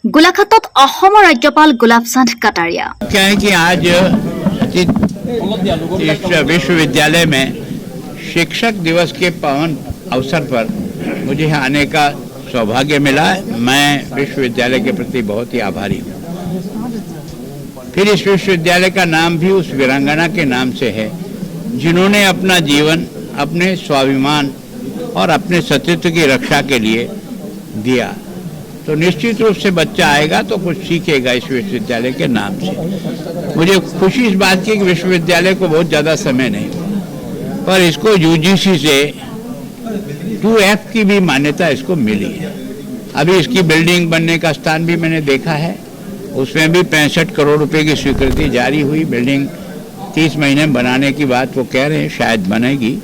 গোলাঘাটত অসমৰ ৰাজ্যপাল গুলাবচান্দ কাটাৰিয়া। क्या है कि आज इस विश्वविद्यालय में शिक्षक दिवस के पावन अवसर पर मुझे यहाँ आने का सौभाग्य मिला। मैं विश्वविद्यालय के प्रति बहुत ही आभारी हूँ। फिर इस विश्वविद्यालय का नाम भी उस वीरांगना के नाम से है जिन्होंने अपना जीवन अपने स्वाभिमान और अपने सतीत्व की रक्षा के लिए दिया। तो निश्चित रूप से बच्चा आएगा तो कुछ सीखेगा इस विश्वविद्यालय के नाम से। मुझे खुशी इस बात की कि विश्वविद्यालय को बहुत ज़्यादा समय नहीं, पर इसको यूजीसी से 2F की भी मान्यता इसको मिली है। अभी इसकी बिल्डिंग बनने का स्थान भी मैंने देखा है, उसमें भी 65 करोड़ रुपए की स्वीकृति जारी हुई। बिल्डिंग 30 महीने में बनाने की बात वो कह रहे हैं, शायद बनेगी।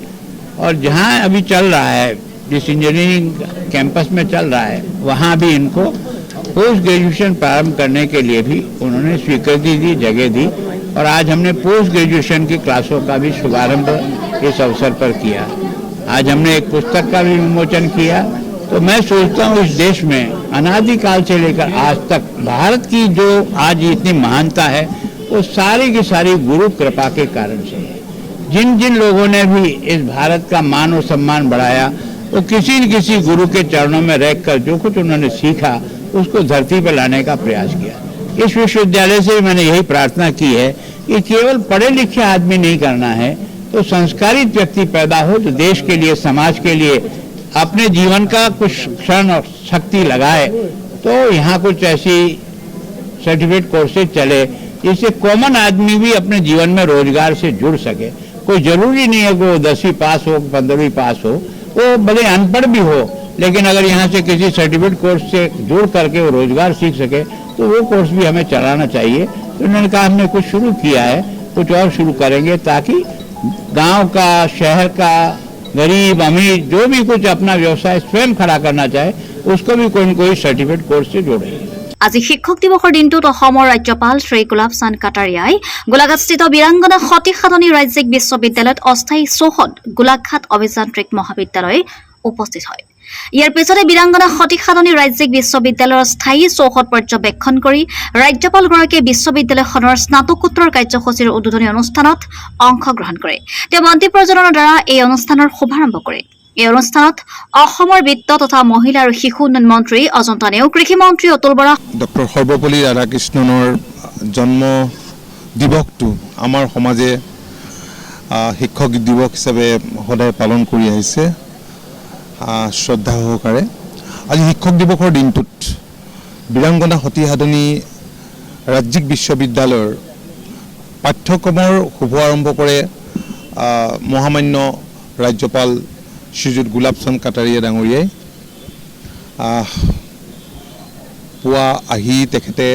और जहाँ अभी चल रहा है, जिस इंजीनियरिंग कैंपस में चल रहा है, वहाँ भी इनको पोस्ट ग्रेजुएशन प्रारंभ करने के लिए भी उन्होंने स्वीकृति दी, जगह दी। और आज हमने पोस्ट ग्रेजुएशन की क्लासों का भी शुभारंभ इस अवसर पर किया। आज हमने एक पुस्तक का भी विमोचन किया। तो मैं सोचता हूँ इस देश में अनादिकाल से लेकर आज तक भारत की जो आज इतनी महानता है वो सारी की सारी गुरु कृपा के कारण से है। जिन जिन लोगों ने भी इस भारत का मान और सम्मान बढ़ाया वो किसी न किसी गुरु के चरणों में रहकर जो कुछ उन्होंने सीखा उसको धरती पर लाने का प्रयास किया। इस विश्वविद्यालय से मैंने यही प्रार्थना की है कि केवल पढ़े लिखे आदमी नहीं करना है, तो संस्कारित व्यक्ति पैदा हो जो देश के लिए, समाज के लिए अपने जीवन का कुछ क्षण और शक्ति लगाए। तो यहाँ कुछ ऐसी सर्टिफिकेट कोर्सेज चले जिससे कॉमन आदमी भी अपने जीवन में रोजगार से जुड़ सके। कोई जरूरी नहीं है कि वो 10वीं पास हो, 15वीं पास हो, वो भले अनपढ़ भी हो, लेकिन अगर यहाँ से किसी सर्टिफिकेट कोर्स से जुड़ करके वो रोजगार सीख सके तो वो कोर्स भी हमें चलाना चाहिए। तो उन्होंने कहा हमने कुछ शुरू किया है, कुछ और शुरू करेंगे ताकि गांव का, शहर का, गरीब अमीर जो भी कुछ अपना व्यवसाय स्वयं खड़ा करना चाहे उसको भी कोई न कोई सर्टिफिकेट कोर्स से जोड़े। আজি শিক্ষক দিৱসৰ দিনটোত অসমৰ ৰাজ্যপাল শ্ৰী গুলাবচান্দ কাটাৰিয়াই গোলাঘাটস্থিত বীৰাংগনা সতী সাধনী ৰাজ্যিক বিশ্ববিদ্যালয়ত অস্থায়ী চৌহদ গোলাঘাট অভিযান্ত্ৰিক মহাবিদ্যালয় উপস্থিত হয়। ইয়াৰ পিছতে বীৰাংগনা সতী সাধনী ৰাজ্যিক বিশ্ববিদ্যালয়ৰ স্থায়ী চৌহদ পৰ্যবেক্ষণ কৰি ৰাজ্যপালগৰাকীয়ে বিশ্ববিদ্যালয়খনৰ স্নাতকোত্তৰ কাৰ্যসূচীৰ উদ্বোধনী অনুষ্ঠানত অংশগ্ৰহণ কৰে। তেওঁ মন্ত্ৰী প্ৰজননৰ দ্বাৰা এই অনুষ্ঠানৰ শুভাৰম্ভ কৰে। এই অনুষ্ঠানত অসমৰ বিত্ত তথা মহিলা আৰু শিশু উন্নয়ন মন্ত্ৰী অজন্তা নেওগ, কৃষি মন্ত্ৰী অতুল বৰা, ডক্টৰ সৰ্বপল্লী ৰাধাকৃষ্ণনৰ জন্ম দিৱসটো আমাৰ সমাজে শিক্ষক দিৱস হিচাপে সদায় পালন কৰি আহিছে শ্ৰদ্ধা সহকাৰে। আজি শিক্ষক দিৱসৰ দিনটোত বীৰাংগনা সতী সাধনী ৰাজ্যিক বিশ্ববিদ্যালয়ৰ পাঠ্যক্ৰমৰ শুভ আৰম্ভ কৰে মহামান্য ৰাজ্যপাল শ্ৰীযুত গুলাবচান্দ কাটাৰিয়া ডাঙৰীয়াই। পুৱা আহি তেখেতে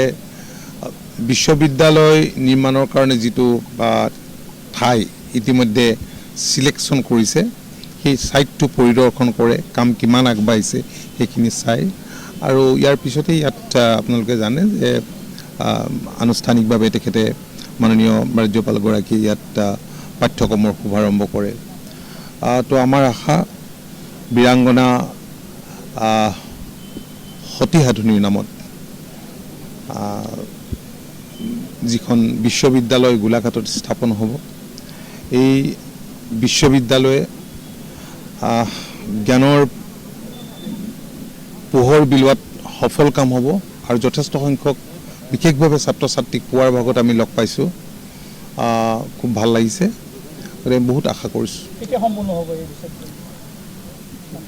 বিশ্ববিদ্যালয় নিৰ্মাণৰ কাৰণে যিটো ঠাই ইতিমধ্যে চিলেকশ্যন কৰিছে সেই ছাইটটো পৰিদৰ্শন কৰে, কাম কিমান আগবাঢ়িছে সেইখিনি চাই। আৰু ইয়াৰ পিছতে ইয়াত আপোনালোকে জানে যে আনুষ্ঠানিকভাৱে তেখেতে মাননীয় ৰাজ্যপালগৰাকীয়ে ইয়াত পাঠ্যক্ৰমৰ শুভাৰম্ভ কৰে। তো আমাৰ আশা বীৰাংগনা সতী সাধনীৰ নামত যিখন বিশ্ববিদ্যালয় গোলাঘাটত স্থাপন হ'ব, এই বিশ্ববিদ্যালয়ে জ্ঞানৰ পোহৰ বিলোৱাত সফল কাম হ'ব আৰু যথেষ্ট সংখ্যক বিশেষভাৱে ছাত্ৰ ছাত্ৰীক পোৱাৰ ভাগত আমি লগ পাইছোঁ, খুব ভাল লাগিছে। বহুত আশা কৰিছোঁ।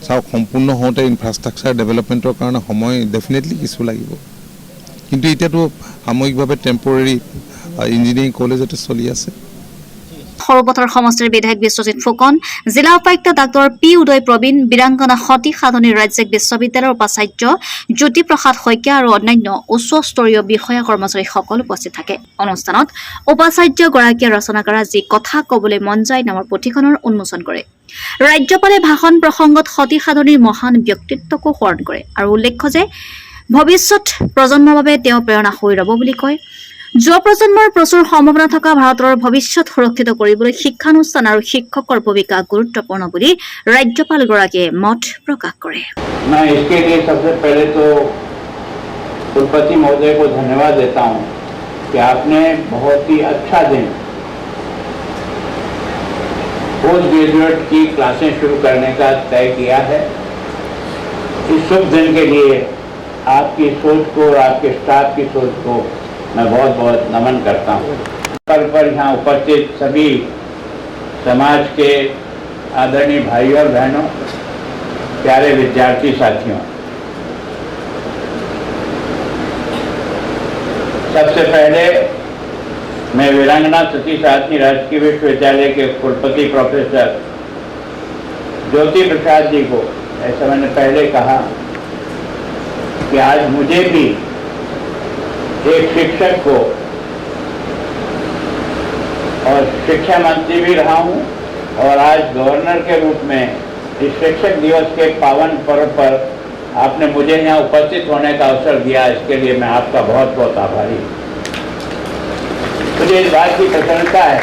চাওক, সম্পূৰ্ণ হওঁতে ইনফ্ৰাষ্ট্ৰাকচাৰ ডেভেলপমেণ্টৰ কাৰণে সময় ডেফিনেটলি কিছু লাগিব, কিন্তু এতিয়াতো সাময়িকভাৱে টেম্পৰেৰী ইঞ্জিনিয়াৰিং কলেজতে চলি আছে। সৰুপথাৰ সমষ্টিৰ বিধায়ক বিশ্বজিৎ ফুকন, জিলা উপায়ুক্ত ডাক্তৰ পি উদয় প্ৰবীণ, বীৰাংগনা সতী সাধনী ৰাজ্যিক বিশ্ববিদ্যালয়ৰ উপাচাৰ্য জ্যোতিপ্ৰসাদ শইকীয়া আৰু অন্যান্য উচ্চস্তৰীয় বিষয়া কৰ্মচাৰীসকল উপস্থিত থাকে। অনুষ্ঠানত উপাচাৰ্যগৰাকীয়ে ৰচনা কৰা যি কথা কবলৈ মন যায় নামৰ পুথিখনৰ উন্মোচন কৰে। ৰাজ্যপালে ভাষণ প্ৰসংগত সতী সাধনীৰ মহান ব্যক্তিত্বকো সোঁৱৰণ কৰে আৰু উল্লেখ্য যে ভৱিষ্যত প্ৰজন্মৰ বাবে তেওঁ প্ৰেৰণা হৈ ৰব বুলি কয়। যুৱ প্ৰজন্মৰ প্ৰচুৰ সম্ভাৱনা থকা ভাৰতৰ ভৱিষ্যত সুৰক্ষিত কৰিবলৈ শিক্ষানুষ্ঠান আৰু শিক্ষকৰ ভূমিকা গুৰুত্বপূৰ্ণ বুলি ৰাজ্যপালগৰাকীয়ে মত প্ৰকাশ কৰে। कुलपति महोदय को धन्यवाद देता हूं कि आपने बहुत ही अच्छा दिन पोस्ट ग्रेजुएट की क्लासें शुरू करने का तय किया है। इस शुभ दिन के लिए आपकी सोच को और आपके स्टाफ की सोच को मैं बहुत बहुत नमन करता हूँ। पर यहाँ उपस्थित सभी समाज के आदरणीय भाइयों और बहनों, प्यारे विद्यार्थी साथियों, सबसे पहले मैं वीरांगना सती साधनी राजकीय विश्वविद्यालय के कुलपति प्रोफेसर ज्योति प्रसाद जी को, ऐसा मैंने पहले कहा कि आज मुझे भी एक शिक्षक को, और शिक्षा मंत्री भी रहा हूँ और आज गवर्नर के रूप में इस शिक्षक दिवस के पावन पर्व पर आपने मुझे यहाँ उपस्थित होने का अवसर दिया, इसके लिए मैं आपका बहुत बहुत आभारी हूँ। मुझे इस बात की प्रसन्नता है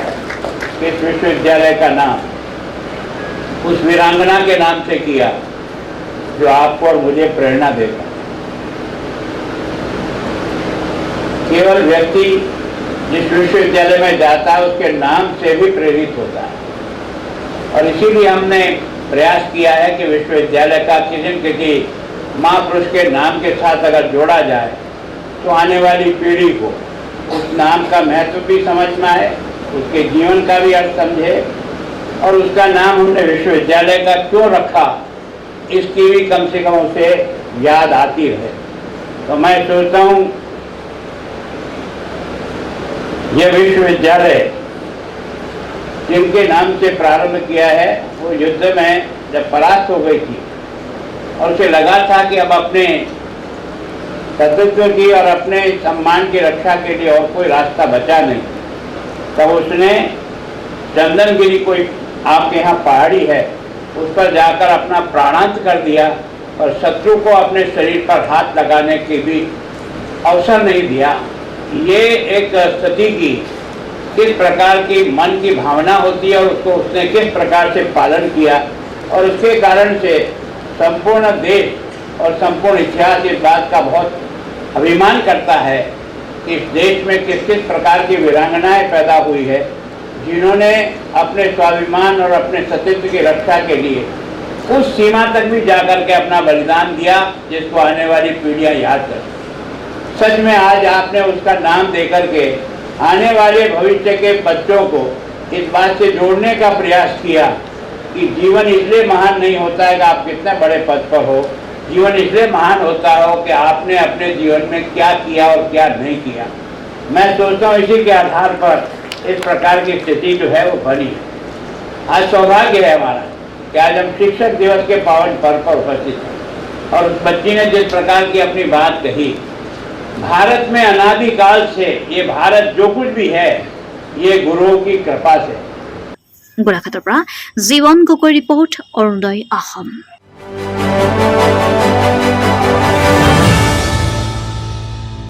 कि इस विश्वविद्यालय का नाम उस वीरांगना के नाम से किया जो आपको और मुझे प्रेरणा देता है। केवल व्यक्ति जिस विश्वविद्यालय में जाता है उसके नाम से भी प्रेरित होता है, और इसीलिए हमने प्रयास किया है कि विश्वविद्यालय का किसी न किसी महापुरुष के नाम के साथ अगर जोड़ा जाए तो आने वाली पीढ़ी को उस नाम का महत्व भी समझना है, उसके जीवन का भी अर्थ समझे, और उसका नाम हमने विश्वविद्यालय का क्यों रखा इसकी भी कम से कम उसे याद आती रहे। तो मैं सोचता हूँ यह विश्वविद्यालय जिनके नाम से प्रारंभ किया है वो युद्ध में जब परास्त हो गई थी और उसे लगा था कि अब अपने सदस्यों की और अपने सम्मान की रक्षा के लिए और कोई रास्ता बचा नहीं, तब उसने चंदनगिरी, कोई आपके यहाँ पहाड़ी है, उस पर जाकर अपना प्राणांत कर दिया और शत्रु को अपने शरीर पर हाथ लगाने की भी अवसर नहीं दिया। ये एक सती की किस प्रकार की मन की भावना होती है और उसको उसने किस प्रकार से पालन किया, और उसके कारण से संपूर्ण देश और संपूर्ण इतिहास इस बात का बहुत अभिमान करता है कि इस देश में किस किस प्रकार की वीरांगनाएं पैदा हुई है जिन्होंने अपने स्वाभिमान और अपने सतीत्व की रक्षा के लिए उस सीमा तक भी जाकर के अपना बलिदान दिया जिसको आने वाली पीढ़ियां याद कर। सच में आज आपने उसका नाम देकर के आने वाले भविष्य के बच्चों को इस बात से जोड़ने का प्रयास किया कि जीवन इसलिए महान नहीं होता है कि आप कितने बड़े पद पर हो, जीवन इसलिए महान होता हो कि आपने अपने जीवन में क्या किया और क्या नहीं किया। मैं सोचता हूँ इसी के आधार पर इस प्रकार की स्थिति जो है वो बनी है। आज सौभाग्य है हमारा कि आज हम शिक्षक दिवस के पावन पर्व पर उपस्थित हैं, और उस बच्ची ने जिस प्रकार की अपनी बात कही, भारत में अनादिकाल से ये भारत जो कुछ भी है ये गुरुओं की कृपा से। गोलाघाटर जीवन गगৈ रिपोर्ट, अरुणोदय असम।